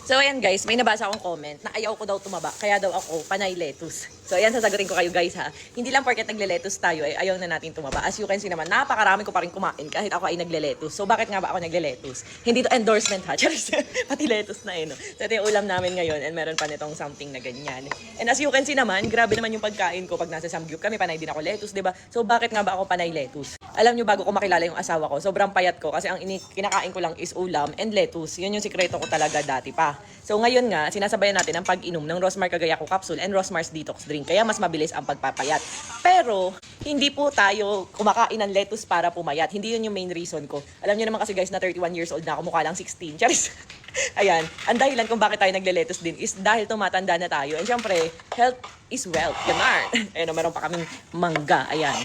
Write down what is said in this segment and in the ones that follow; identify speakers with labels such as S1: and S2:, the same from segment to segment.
S1: So ayan guys, may nabasa akong comment na ayaw ko daw tumaba, kaya daw ako panay lettuce. So ayan, sasagutin ko kayo guys ha. Hindi lang porket nagle-lettuce tayo ay ayaw na natin tumaba. As you can see naman, napakarami ko pa rin kumain kahit ako ay nagle-lettuce. So bakit nga ba ako nagle-lettuce? Hindi to endorsement ha, Charis. Pati lettuce na no. So ito yung ulam namin ngayon and meron pa nitong something na ganyan. And as you can see naman, grabe naman yung pagkain ko pag nasa Samgyup kami, panay din ako lettuce, 'di ba? So bakit nga ba ako panay lettuce? Alam nyo, bago ko makilala yung asawa ko, sobrang payat ko kasi ang kinakain ko lang is ulam and lettuce. Yun yung sikreto ko talaga dati pa. So ngayon nga, sinasabayan natin ang pag-inom ng Rosmar Cagayaco Capsule and Rosmar's Detox Drink. Kaya mas mabilis ang pagpapayat. Pero, hindi po tayo kumakain ng lettuce para pumayat. Hindi yun yung main reason ko. Alam nyo naman kasi guys na 31 years old na ako, mukha lang 16. Charis. Ayan, ang dahilan kung bakit tayo nagle-lettuce din is dahil tumatanda na tayo. And syempre, health is wealth. Ganar. Ayan, meron pa kaming mangga. Ayan.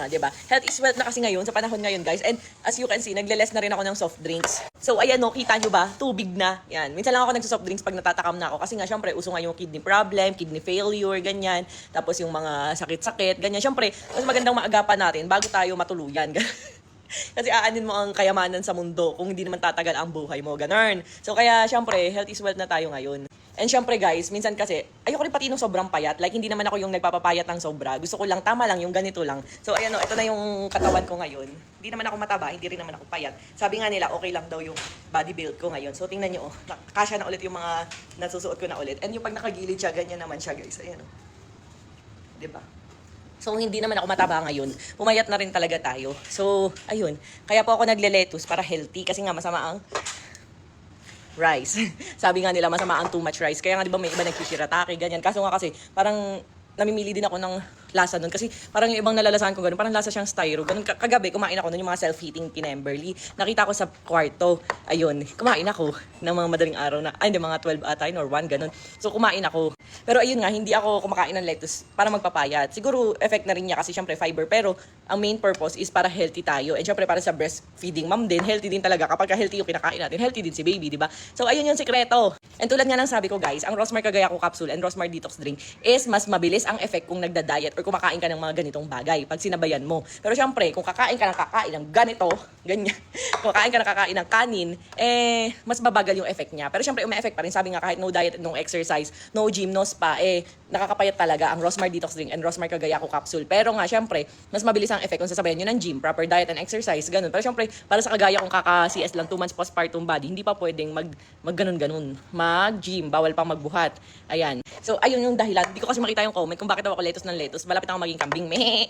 S1: Diba? Health is wealth na kasi ngayon, sa panahon ngayon guys. And as you can see, nagle-less na rin ako ng soft drinks. So ayan no, kita nyo ba? Tubig na. Yan. Minsan lang ako nagsa-soft drinks pag natatakam na ako. Kasi nga syempre, uso nga yung kidney problem, kidney failure, ganyan. Tapos yung mga sakit-sakit, ganyan. Syempre, mas magandang maagapan natin bago tayo matuluyan. Kasi aanin mo ang kayamanan sa mundo kung hindi naman tatagal ang buhay mo. Ganun. So kaya syempre, health is wealth na tayo ngayon. And syempre guys, minsan kasi, ayoko rin pati nung sobrang payat. Like, hindi naman ako yung nagpapapayat ng sobra. Gusto ko lang, tama lang, yung ganito lang. So, ayan o, ito na yung katawan ko ngayon. Hindi naman ako mataba, hindi rin naman ako payat. Sabi nga nila, okay lang daw yung body build ko ngayon. So, tingnan nyo, kasya na ulit yung mga nasusuot ko na ulit. And yung pag nakagilid siya, ganyan naman siya guys. Ayan o. Diba? So, hindi naman ako mataba ngayon. Pumayat na rin talaga tayo. So, ayun. Kaya po ako nagle-lettuce para healthy. Kasi nga masama ang rice. Sabi nga nila masama ang too much rice. Kaya nga 'di ba may iba nagkikirata ganyan. Kaso nga kasi parang namimili din ako ng lasa nun. Kasi parang yung ibang nalalasahan ko ganun, parang lasa siyang styro. Ganun, kagabi, kumain ako nun yung mga self-heating Timberly. Nakita ko sa kwarto, ayun, kumain ako ng mga madaling araw na, ay, hindi, mga 12 ata or 1, ganun. So, kumain ako. Pero ayun nga, hindi ako kumakain ng lettuce para magpapayat. Siguro, effect na rin niya kasi syempre fiber. Pero, ang main purpose is para healthy tayo. And syempre, para sa breastfeeding mom din, healthy din talaga. Kapag healthy yung kinakain natin, healthy din si baby, di ba? So, ayun yung sikreto. And tulad nga ng sabi ko guys, ang Rosmar Cagayaco Capsule and Rosmar Detox Drink is mas mabilis ang effect kung nagda-diet or kumakain ka ng mga ganitong bagay pag sinabayan mo. Pero syempre, kung kakain ka ng ganito, ganyan, kung kakain ka ng kakain ng kanin, mas babagal yung effect niya. Pero syempre, effect pa rin. Sabi nga, kahit no diet, no exercise, no gym, no spa, nakakapayat talaga ang Rosmar Detox Drink and Rosmar Cagayaco Capsule. Pero nga, syempre, mas mabilis ang effect kung sasabayan nyo ng gym, proper diet and exercise, ganun. Pero syempre, para sa kagaya kung kaka-CS lang 2 months postpartum body, hindi pa pwedeng mag-ganun-ganun. Mag-gym, bawal pang magbuhat. Ayan. So, ayun yung dahilan. Hindi ko kasi makita yung comment kung bakit ako lettuce ng lettuce. Malapit ako maging kambing. Meh.